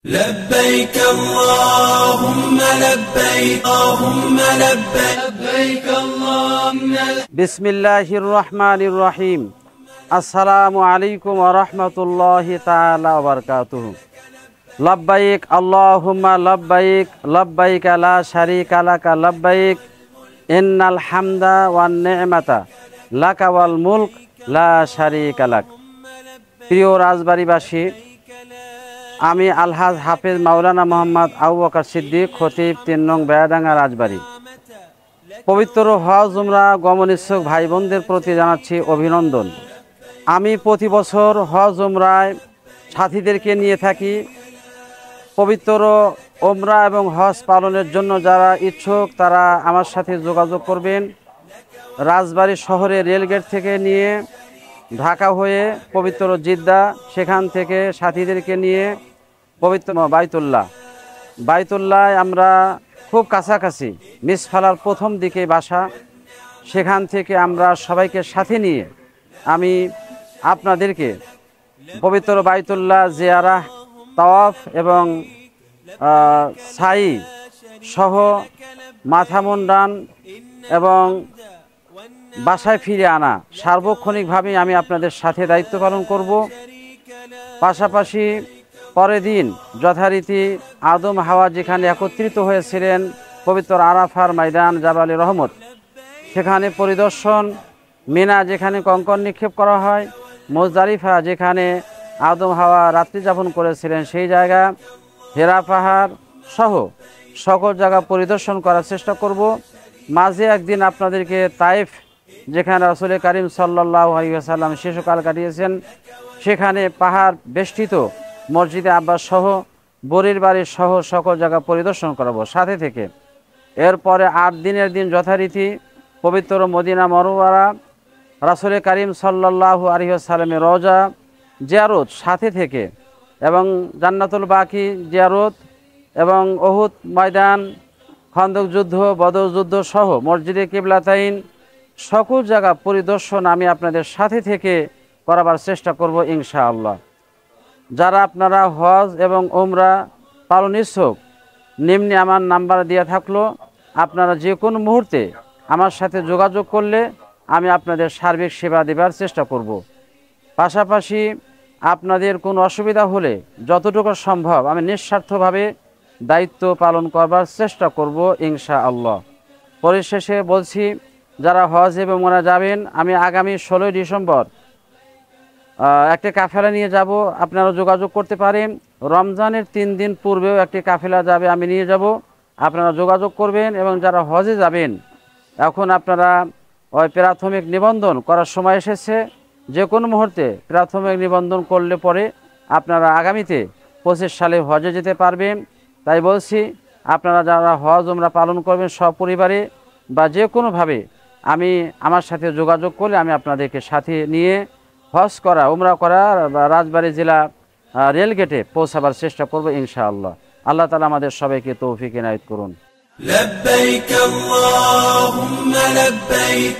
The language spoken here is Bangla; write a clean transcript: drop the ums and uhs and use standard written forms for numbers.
لبيك اللهم لبيك اللهم لبيك لبيك اللهم بسم الله الرحمن الرحيم السلام عليكم ورحمة الله تعالى وبركاته لبيك اللهم لبيك لبيك لا شريك لك لبيك إن الحمد والنعمة لك والملك لا شريك لك প্রিয় রাজবাড়ীবাসী আমি আলহাজ হাফেজ মাওলানা মোহাম্মদ আবু বকর সিদ্দিক খতিব ৩ নং বেয়াডাঙ্গা রাজবাড়ী পবিত্র হজ উমরা গমন ইচ্ছুক ভাই বোনদের প্রতি জানাচ্ছি অভিনন্দন। আমি প্রতি বছর হজ উমরায় সাথীদেরকে নিয়ে থাকি। পবিত্র উমরা এবং হজ পালনের জন্য যারা ইচ্ছুক তারা আমার সাথে যোগাযোগ করবেন। রাজবাড়ী শহরে রেলগেট থেকে নিয়ে ঢাকা হয়ে পবিত্র জিদ্দা, সেখান থেকে সাথীদেরকে নিয়ে পবিত্র বাইতুল্লাহ আমরা খুব কাছাকাছি, মিসফালার প্রথম দিকে বাসা। সেখান থেকে আমরা সবাইকে সাথে নিয়ে আমি আপনাদেরকে পবিত্র বাইতুল্লাহ জিয়ারাহ, তাওয়াফ এবং সাই সহ মাথা মুন্ডান এবং বাসায় ফিরে আনা সার্বক্ষণিকভাবে আমি আপনাদের সাথে দায়িত্ব পালন করব। পাশাপাশি পরের দিন যথারীতি আদম হাওয়া যেখানে একত্রিত হয়েছিলেন পবিত্র আরাফার ময়দান জাবালে রহমত, সেখানে পরিদর্শন, মিনা যেখানে কঙ্কর নিক্ষেপ করা হয়, মুজদালিফা যেখানে আদম হাওয়া রাত্রি যাপন করেছিলেন সেই জায়গা, হেরা পাহাড় সহ সকল জায়গা পরিদর্শন করার চেষ্টা করব। মাঝে একদিন আপনাদেরকে তাইফ, যেখানে রাসূল করিম সাল্লাল্লাহু আলাইহি ওয়াসাল্লাম শিশুকাল কাটিয়েছেন, সেখানে পাহাড় বেষ্টিত মসজিদে আব্বাস সহ বরির বাড়ি সহ সকল জায়গা পরিদর্শন করাবো সাথে থেকে। এরপরে 8 দিনের দিন যথারীতি পবিত্র মদিনা মনোয়ারা, রাসূল করিম সাল্লাল্লাহু আলাইহি ওয়াসাল্লামের রওজা জিয়ারত সাথে থেকে এবং জান্নাতুল বাকি জিয়ারত এবং উহুদ ময়দান, খন্দক যুদ্ধ, বদর যুদ্ধ সহ মসজিদে কিবলাতাইন সকল জায়গা পরিদর্শন আমি আপনাদের সাথে থেকে করাবার চেষ্টা করব ইনশাআল্লাহ। যারা আপনারা হজ এবং উমরা পালন ইচ্ছুক, নিম্নে আমার নাম্বার দেওয়া থাকলো, আপনারা যে কোনো মুহূর্তে আমার সাথে যোগাযোগ করলে আমি আপনাদের সার্বিক সেবা দেবার চেষ্টা করব। পাশাপাশি আপনাদের কোনো অসুবিধা হলে যতটুকু সম্ভব আমি নিঃস্বার্থভাবে দায়িত্ব পালন করবার চেষ্টা করব ইনশাআল্লাহ। পরিশেষে বলছি, যারা হজ এবং উমরা যাবেন, আমি আগামী 16 ডিসেম্বর একটি কাফেলা নিয়ে যাব, আপনারা যোগাযোগ করতে পারেন। রমজানের 3 দিন পূর্বেও একটি কাফেলা যাবে, আমি নিয়ে যাব, আপনারা যোগাযোগ করবেন। এবং যারা হজে যাবেন, এখন আপনারা ওই প্রাথমিক নিবন্ধন করার সময় এসেছে, যে কোনো মুহূর্তে প্রাথমিক নিবন্ধন করলে পরে আপনারা আগামীতে 25 সালে হজে যেতে পারবেন। তাই বলছি, আপনারা যারা হজ উমরা পালন করবেন সপরিবারে বা যে কোনোভাবে আমি আমার সাথে যোগাযোগ করলে আমি আপনাদেরকে সাথে নিয়ে হজ করা, উমরা করা রাজবাড়ী জেলা রেলগেটে পৌঁছাবার চেষ্টা করব ইনশাআল্লাহ। আল্লাহ তাআলা আমাদের সবাইকে তৌফিক এনায়েত করুন। لبيك اللهم لبيك